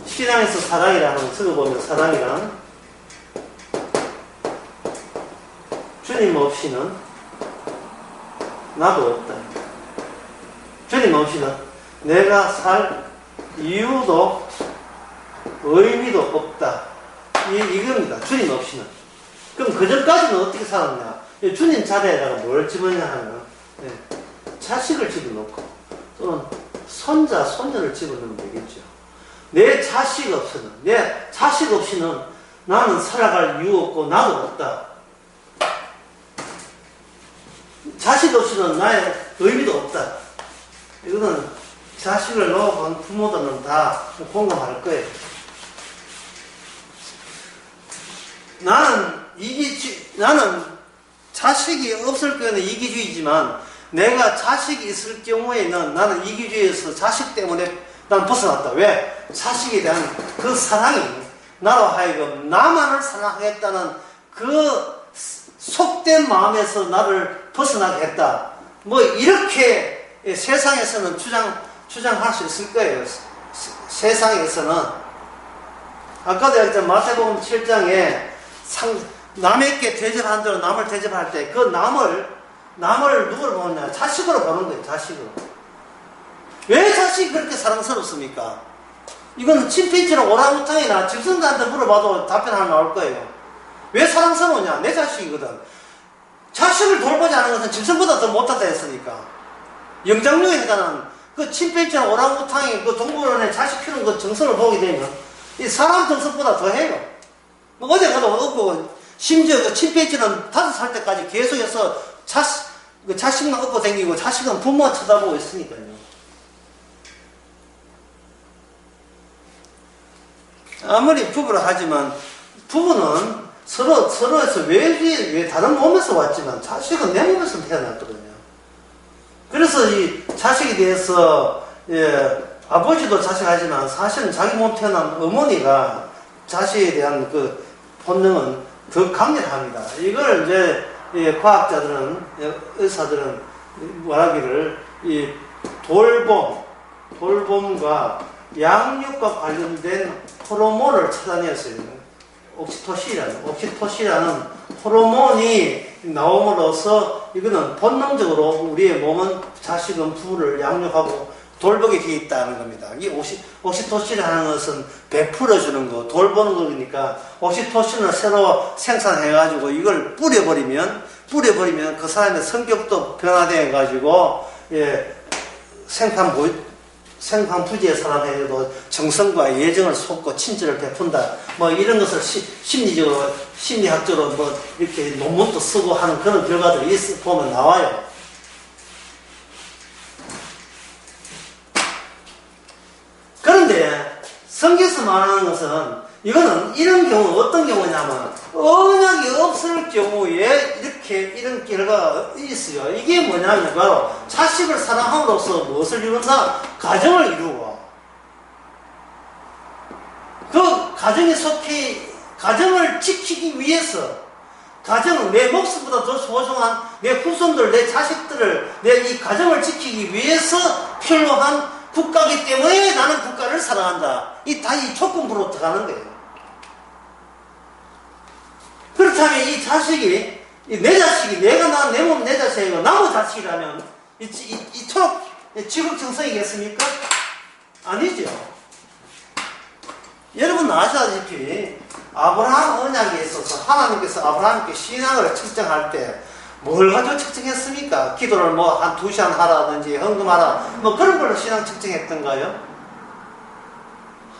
신앙에서 사랑이라는 걸 적어보면 사랑이란 주님 없이는 나도 없다. 주님 없이는 내가 살 이유도 의미도 없다. 이겁니다. 주님 없이는. 그럼 그전까지는 어떻게 살았냐? 주님 자리에다가 뭘 집었냐 하면 자식을 집어넣고 또는 손자, 손녀를 집어넣으면 되겠죠. 내 자식 없이는 나는 살아갈 이유 없고 나도 없다. 자식 없이는 나의 의미도 없다. 이거는 자식을 놓아본 부모들은 다 공감할 거예요. 나는 자식이 없을 경우에는 이기주의지만 내가 자식이 있을 경우에는 나는 이기주의에서 자식 때문에 난 벗어났다. 왜? 자식에 대한 그 사랑이 나로 하여금 나만을 사랑하겠다는 그 속된 마음에서 나를 벗어나게 했다. 뭐 이렇게 세상에서는 주장할 수 있을 거예요. 세상에서는 아까도 얘기했던 마태복음 7장에 남에게 대접한 대로 남을 대접할 때 그 남을 누구를 보느냐? 자식으로 보는 거예요. 자식으로. 왜 자식이 그렇게 사랑스럽습니까? 이거는 침팬지나 오랑우탕이나 짐승들한테 물어봐도 답변 하나 나올 거예요. 왜 사랑스러우냐? 내 자식이거든. 자식을 돌보지 않은 것은 짐승보다 더 못하다 했으니까. 영장류에니까는 그 침팬지나 오랑우탕이 그 동물원에 자식 키우는 그 정성을 보게 되면 이 사람 정성보다 더 해요. 어제 가도 없고 심지어 그 침팬지는 5살 때까지 계속해서 그 자식만 업고 다니고 자식은 부모 쳐다보고 있으니까요. 아무리 부부라 하지만 부부는 서로에서 왜 다른 몸에서 왔지만 자식은 내 몸에서 태어났거든요. 그래서 이 자식에 대해서 아버지도 자식하지만 사실은 자기 몸 태어난 어머니가 자식에 대한 그 본능은 더 강렬합니다. 이걸 이제 과학자들은 의사들은 말하기를 이 돌봄과 양육과 관련된 호르몬을 찾아내었어요. 옥시토신이라는 호르몬이 나옴으로써 이거는 본능적으로 우리의 몸은 자식은 부부를 양육하고 돌보게 되어 있다는 겁니다. 이 옥시토신이라는 것은 베풀어주는 거, 돌보는 거니까 옥시토신을 새로 생산해가지고 이걸 뿌려버리면 그 사람의 성격도 변화되어가지고 생판부지의 사람에게도 정성과 예정을 쏟고 친절을 베푼다. 뭐 이런 것을 심리학적으로 뭐 이렇게 논문도 쓰고 하는 그런 결과들이 보면 나와요. 그런데 성경에서 말하는 것은 이거는 이런 경우 어떤 경우냐면 언약이 없을 경우에 이런 결과가 있어요. 이게 뭐냐면 바로 자식을 사랑함으로써 무엇을 이룬다? 가정을 이루고 그 가정을 지키기 위해서 가정은 내 목숨보다 더 소중한 내 후손들, 내 자식들을 내 이 가정을 지키기 위해서 필요한 국가이기 때문에 나는 국가를 사랑한다. 이 조건부로 들어가는 거예요. 그렇다면 이 자식이, 내 자식이, 내가 낳은 내 몸 내 자식이고 남의 자식이라면 이토록 지극정성이겠습니까? 아니죠. 여러분 아시다시피 아브라함 언약에 있어서 하나님께서 아브라함께 신앙을 측정할 때 뭘 가지고 측정했습니까? 기도를 뭐 한 2시간 하라든지 헌금하라 뭐 그런 걸로 신앙 측정했던가요?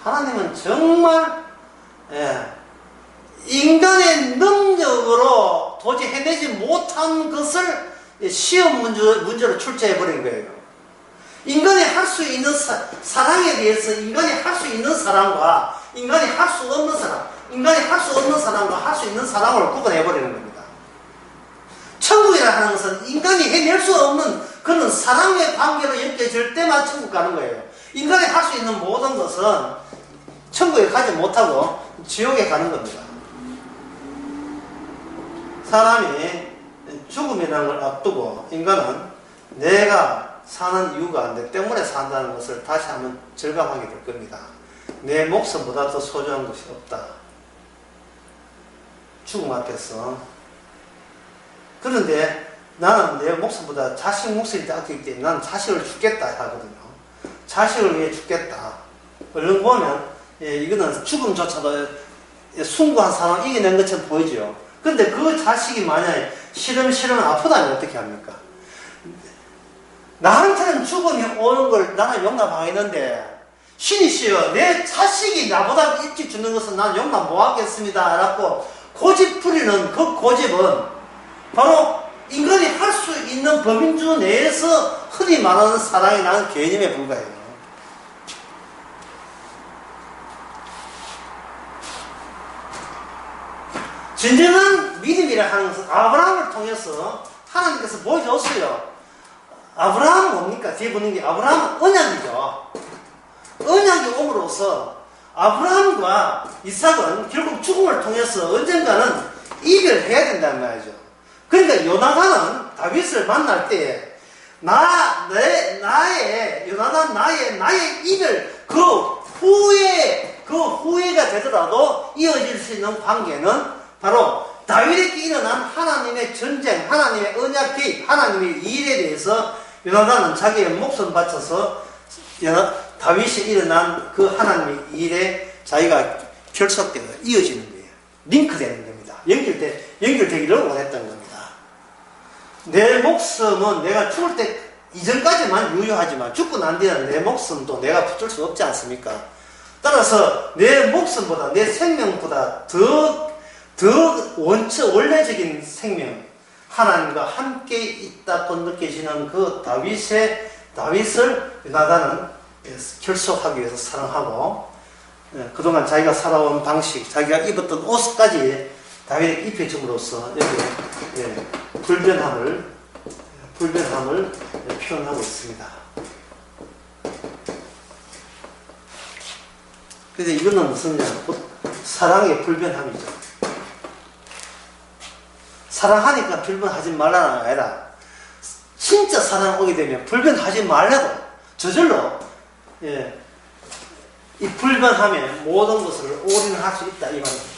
하나님은 정말 인간의 능력으로 도저히 해내지 못한 것을 시험 문제로 출제해버린 거예요. 인간이 할 수 있는 사랑에 대해서 인간이 할 수 있는 사랑과 인간이 할 수 없는 사랑, 인간이 할 수 없는 사랑과 할 수 있는 사랑을 구분해버리는 겁니다. 천국이라 하는 것은 인간이 해낼 수 없는 그런 사랑의 관계로 엮여질 때만 천국 가는 거예요. 인간이 할 수 있는 모든 것은 천국에 가지 못하고 지옥에 가는 겁니다. 사람이 죽음이라는 걸 앞두고 인간은 내가 사는 이유가 내 때문에 산다는 것을 다시 한번 절감하게 될 겁니다. 내 목숨보다 더 소중한 것이 없다. 죽음 앞에서. 그런데 나는 내 목숨보다 자식 목숨이 따뜻하기 때문에 나는 자식을 죽겠다 하거든요. 자식을 위해 죽겠다. 얼른 보면 이거는 죽음조차도 숭고한 사람을 이겨낸 것처럼 보이죠. 근데 그 자식이 만약에 시름시름 아프다면 어떻게 합니까? 나한테는 죽음이 오는 걸 나는 용납하겠는데 신이시여 내 자식이 나보다 일찍 죽는 것은 나는 용납 못하겠습니다 라고 고집 부리는 그 고집은 바로 인간이 할 수 있는 범인주 내에서 흔히 말하는 사랑이 나는 개념에 불과해요. 진정한 믿음이라 하는 것은 아브라함을 통해서 하나님께서 보여줬어요. 아브라함은 뭡니까? 뒤에 보는 게 아브라함은 언약이죠. 언약이 옴으로써 아브라함과 이삭은 결국 죽음을 통해서 언젠가는 이별해야 된다는 말이죠. 그러니까 요나단은 다윗을 만날 때 나의 이별 그 후회가 되더라도 이어질 수 있는 관계는 바로 다윗에게 일어난 하나님의 전쟁, 하나님의 언약 개입, 하나님의 일에 대해서 요나단은 자기의 목숨 바쳐서 다윗이 일어난 그 하나님의 일에 자기가 결속되어 이어지는 거예요. 링크되는 겁니다. 연결되기를 원했던 겁니다. 내 목숨은 내가 죽을 때 이전까지만 유효하지만 죽고 난 뒤에는 내 목숨도 내가 붙을 수 없지 않습니까? 따라서 내 목숨보다 내 생명보다 더 원래적인 생명 하나님과 함께 있다고 느껴지는 그 다윗을 요나단은 결속하기 위해서 사랑하고, 그동안 자기가 살아온 방식, 자기가 입었던 옷까지 다윗에게 입혀줌으로써 여기 불변함을 표현하고 있습니다. 그래서 이거는 무슨냐? 사랑의 불변함이죠. 사랑하니까 불변하지 말라는 아니라 진짜 사랑 오게 되면 불변하지 말라고 저절로 이 불변함에 모든 것을 올인할 수 있다 이 말입니다.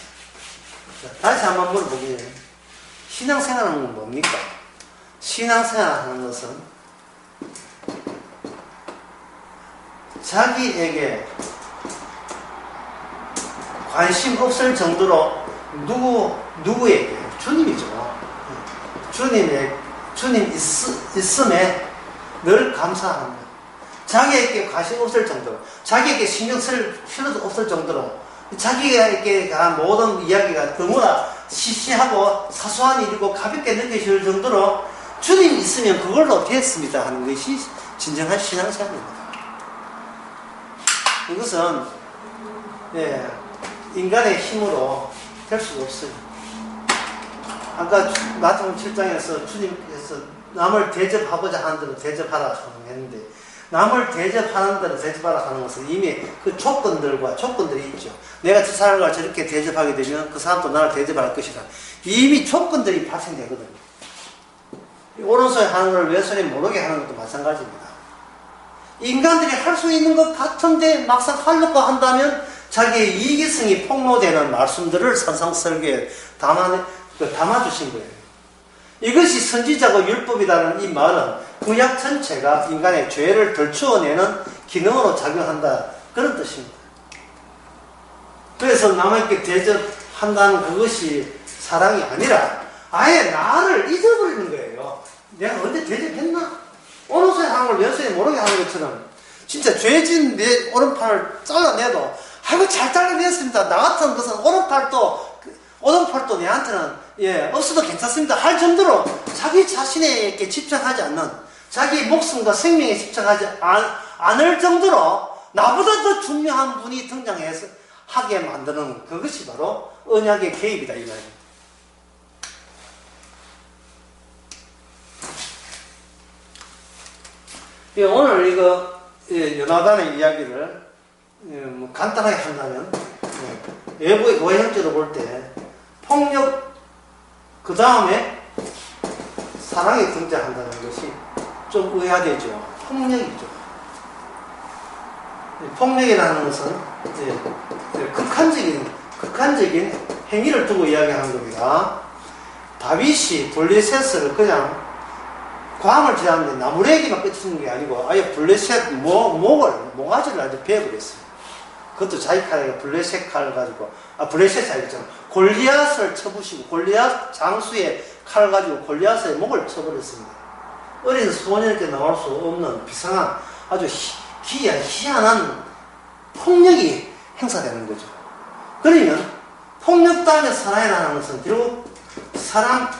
다시 한번 물어보기에 신앙생활하는 건 뭡니까? 신앙생활하는 것은 자기에게 관심 없을 정도로 누구에게 주님이죠. 주님 있음에 늘 감사합니다. 자기에게 관심 없을 정도로, 자기에게 신경 쓸 필요도 없을 정도로, 자기에게 모든 이야기가 너무나 시시하고 사소한 일이고 가볍게 느껴질 정도로 주님이 있으면 그걸로 됐습니다 하는 것이 진정한 신앙생활입니다. 이것은 인간의 힘으로 될 수가 없어요. 아까 마태복음 7장에서 주님께서 남을 대접하고자 하는 대로 대접하라 했는데, 남을 대접하는 대로 대접하라 하는 것은 이미 그 조건들이 있죠. 내가 저 사람을 저렇게 대접하게 되면 그 사람도 나를 대접할 것이다. 이미 조건들이 발생되거든요. 오른손에 하는 걸 왼손에 모르게 하는 것도 마찬가지입니다. 인간들이 할 수 있는 것 같은데 막상 하려고 한다면 자기의 이기성이 폭로되는 말씀들을 산상설계에 담아주신 거예요. 이것이 선지자고 율법이라는 이 말은 구약 전체가 인간의 죄를 덜추어내는 기능으로 작용한다, 그런 뜻입니다. 그래서 남에게 대접한다는 그것이 사랑이 아니라 아예 나를 잊어버리는 거예요. 내가 언제 대접했나? 오른손에 하는 걸 왼손에 모르게 하는 것처럼 진짜 죄진 내 오른팔을 잘라내도 아이고 잘 잘라냈습니다. 나 같은 것은 오른팔도 내한테는 없어도 괜찮습니다 할 정도로 자기 자신에게 집착하지 않는, 자기 목숨과 생명에 집착하지 않을 정도로 나보다 더 중요한 분이 등장해서 하게 만드는 그것이 바로 언약의 개입이다 이 말입니다. 오늘 이거 요나단의 이야기를 간단하게 한다면 외형적으로 볼 때 폭력 그 다음에 사랑이 등장한다는 것이 좀 의아되죠. 폭력이죠. 폭력이라는 것은 극한적인 행위를 두고 이야기하는 겁니다. 다윗이 블레셋을 그냥 괌을 지났는데 나무래기만 끝이는 게 아니고 아예 블레셋 모가지를 아주 베어버렸어요. 그것도 자기 칼에 블레셋 칼을 가지고, 블레셋이 아니잖아. 골리앗을 쳐부시고, 골리앗 장수의 칼을 가지고 골리앗의 목을 쳐버렸습니다. 어린 소년에게 나올 수 없는 비상한 아주 희한한 폭력이 행사되는 거죠. 그러면 폭력 다음에 사랑이라는 것은 결국 사랑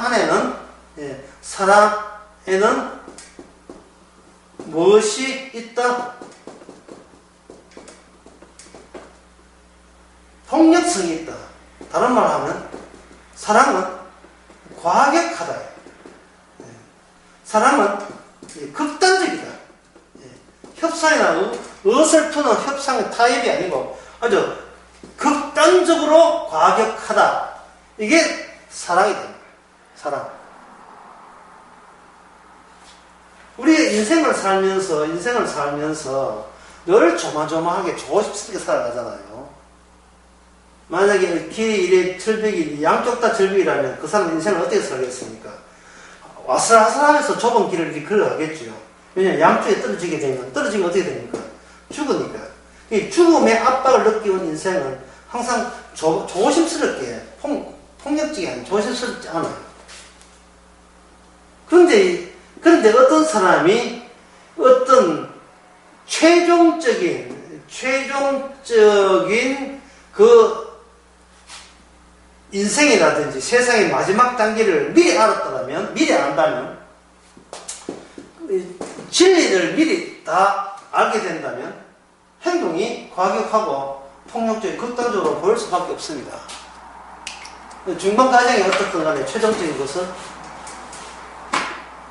안에는 무엇이 있다? 폭력성이 있다. 다른 말로 하면 사랑은 과격하다. 사랑은 극단적이다. 협상이나 어설프는 협상의 타입이 아니고 아주 극단적으로 과격하다. 이게 사랑이 됩니다. 사랑. 우리의 인생을 살면서 늘 조마조마하게 조심스럽게 살아가잖아요. 만약에 길이 이래 절벽이 양쪽 다 절벽이라면 그 사람 인생을 어떻게 살겠습니까? 아슬아슬하면서 좁은 길을 이렇게 걸어가겠죠. 왜냐하면 양쪽에 떨어지면 어떻게 됩니까? 죽으니까. 이 죽음의 압박을 느끼는 인생은 항상 조심스럽게 폭력적이 아니라 조심스럽지 않아요. 그런데 어떤 사람이 어떤 최종적인 그 인생이라든지 세상의 마지막 단계를 미리 알았다면, 미리 안다면, 진리를 미리 다 알게 된다면 행동이 과격하고 폭력적인 극단적으로 보일 수밖에 없습니다. 중반 과정이 어떻든 간에 최종적인 것은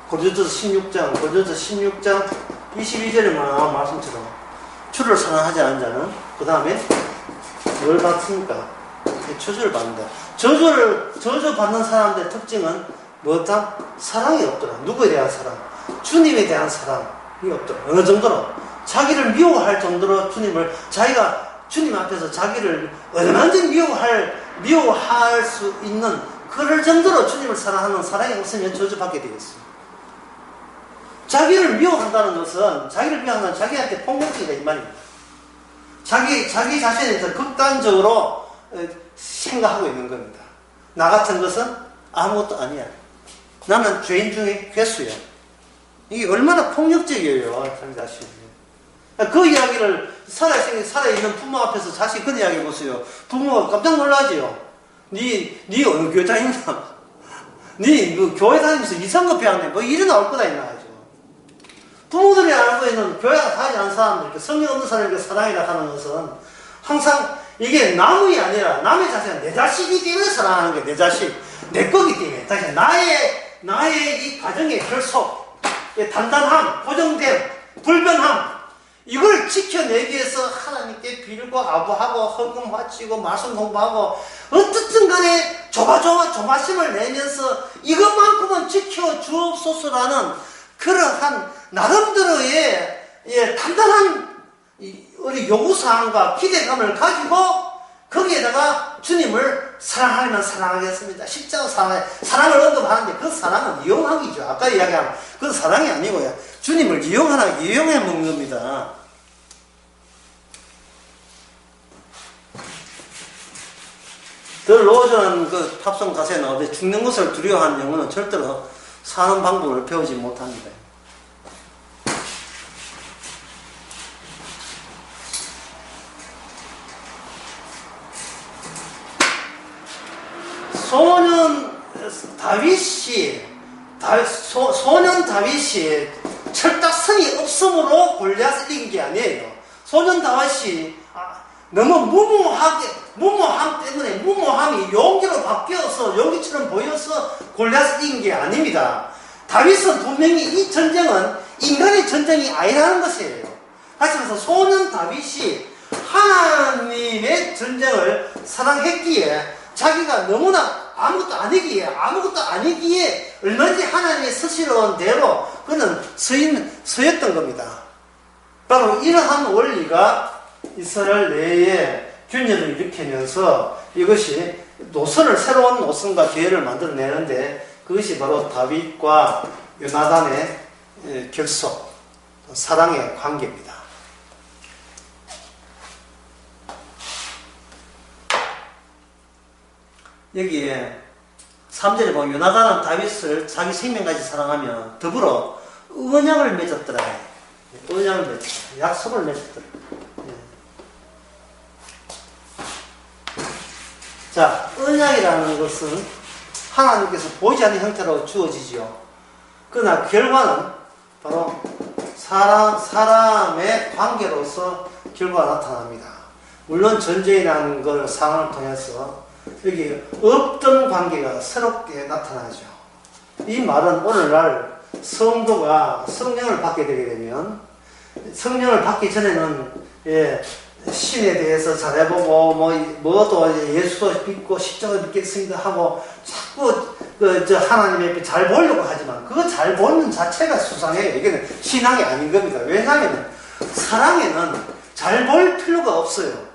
고린도서 16장 22절에 말한 말씀처럼 주를 사랑하지 않는 자는 그 다음에 뭘 받습니까? 저주를 받는다. 저주받는 사람들의 특징은 뭐다? 사랑이 없더라. 누구에 대한 사랑? 주님에 대한 사랑이 없더라. 어느 정도로? 자기를 미워할 정도로 자기가 주님 앞에서 자기를 얼마든지 미워할 수 있는 그럴 정도로 주님을 사랑하는 사랑이 없으면 저주받게 되겠어요. 자기를 미워한다는 것은 자기한테 폭력적이다 이 말입니다. 자기 자신에 대해서 극단적으로 생각하고 있는 겁니다. 나 같은 것은 아무것도 아니야. 나는 죄인 중에 괴수야. 이게 얼마나 폭력적이에요, 자기 자신이. 그 이야기를 살아있는 부모 앞에서 자식 그 이야기 해보세요. 부모가 깜짝 놀라지요. 니 어느 교회 다닌다? 니 교회 다니면서 이상한 거 배웠네. 뭐 일이 나올 거다 있나 하죠. 부모들이 알고 있는 교회 다니지 않는 사람들, 성령 없는 사람에게 사랑이라 하는 것은 항상 이게 남의 아니라 남의 자식은 내 자식이기 때문에 사랑하는 게 내 자식, 내 거기 때문에. 다시 나의 이 가정의 결속, 단단함, 고정됨, 불변함, 이걸 지켜내기 위해서 하나님께 빌고 아부하고 헌금 바치고 말씀 공부하고 어떻든 간에 조바심을 내면서 이것만큼은 지켜주옵소서라는 그러한 나름대로의 단단한 우리 요구사항과 기대감을 가지고 거기에다가 주님을 사랑하면 사랑하겠습니다. 십자가 사랑을 언급하는데 그 사랑은 이용하기죠. 아까 이야기한 그 사랑이 아니고요. 주님을 이용해 먹는 겁니다. 더 로저는 그 팝송 가사에 나오는데 죽는 것을 두려워하는 영혼은 절대로 사는 방법을 배우지 못합니다. 소년 다윗이 철딱선이 없으므로 골리앗을 이긴 게 아니에요. 소년 다윗이 너무 무모함 때문에 무모함이 용기로 바뀌어서 용기처럼 보여서 골리앗을 이긴 게 아닙니다. 다윗은 분명히 이 전쟁은 인간의 전쟁이 아니라는 것이에요. 다시 말해서 소년 다윗이 하나님의 전쟁을 사랑했기에 자기가 너무나 아무것도 아니기에 얼마든지 하나님의 스시로운 대로 그는 서였던 겁니다. 바로 이러한 원리가 이스라엘 내에 균열을 일으키면서 이것이 새로운 노선과 기회를 만들어내는데 그것이 바로 다윗과 요나단의 결속, 사랑의 관계입니다. 여기에 3절에 보면 요나단은 다윗을 자기 생명까지 사랑하며 더불어 언약을 맺었더라. 약속을 맺었더라. 자, 언약이라는 것은 하나님께서 보이지 않는 형태로 주어지지요. 그러나 결과는 바로 사람의 관계로서 결과가 나타납니다. 물론 전쟁이라는 걸 상황을 통해서 여기 없던 관계가 새롭게 나타나죠. 이 말은 오늘날 성도가 성령을 받게 되게 되면 성령을 받기 전에는 신에 대해서 잘해보고 뭐도 예수도 믿고 십자가 믿겠습니다 하고 자꾸 하나님 앞에 잘 보려고 하지만 그거 잘 보는 자체가 수상해요. 이게는 신앙이 아닌 겁니다. 왜냐하면 사랑에는 잘 볼 필요가 없어요.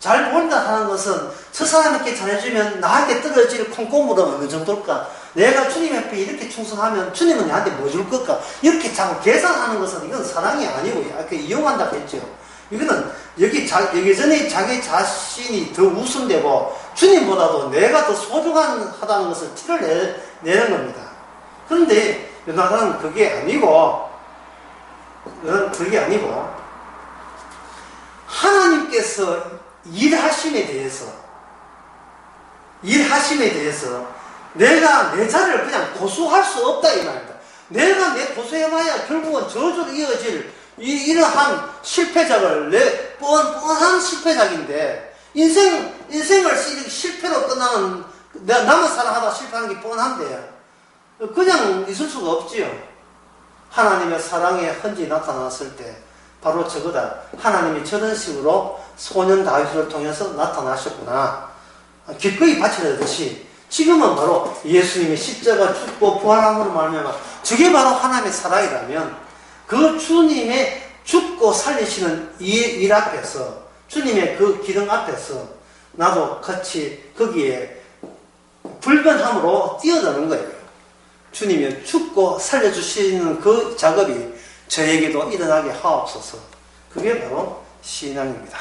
잘 보인다 하는 것은 저 사람에게 잘해주면 나한테 떨어질 콩고물은 어느 정도일까? 내가 주님 앞에 이렇게 충성하면 주님은 나한테 뭐 줄 걸까? 이렇게 자꾸 계산하는 것은 이건 사랑이 아니고 이렇게 이용한다고 했죠. 이거는 예전에 자기 자신이 더 우선되고 주님보다도 내가 더 소중하다는 것을 티를 내는 겁니다. 그런데 요나단은 그게 아니고 하나님께서 일하심에 대해서 일하심에 대해서 내가 내 자리를 그냥 고수할 수 없다 이 말입니다. 내가 내 고수해봐야 결국은 저주로 이어질 이러한 실패작을 내 뻔한 실패작인데 인생을 실패로 끝나는 남은 사랑하다 실패하는 게 뻔한데 그냥 있을 수가 없지요. 하나님의 사랑의 흔적이 나타났을 때 바로 저거다. 하나님이 저런 식으로 소년 다윗을 통해서 나타나셨구나. 기꺼이 바쳐내듯이 지금은 바로 예수님의 십자가 죽고 부활함으로 말미암아 저게 바로 하나님의 사랑이라면 그 주님의 죽고 살리시는 일 앞에서 주님의 그 기능 앞에서 나도 같이 거기에 불변함으로 뛰어드는 거예요. 주님이 죽고 살려주시는 그 작업이 저에게도 일어나게 하옵소서. 그게 바로 신앙입니다.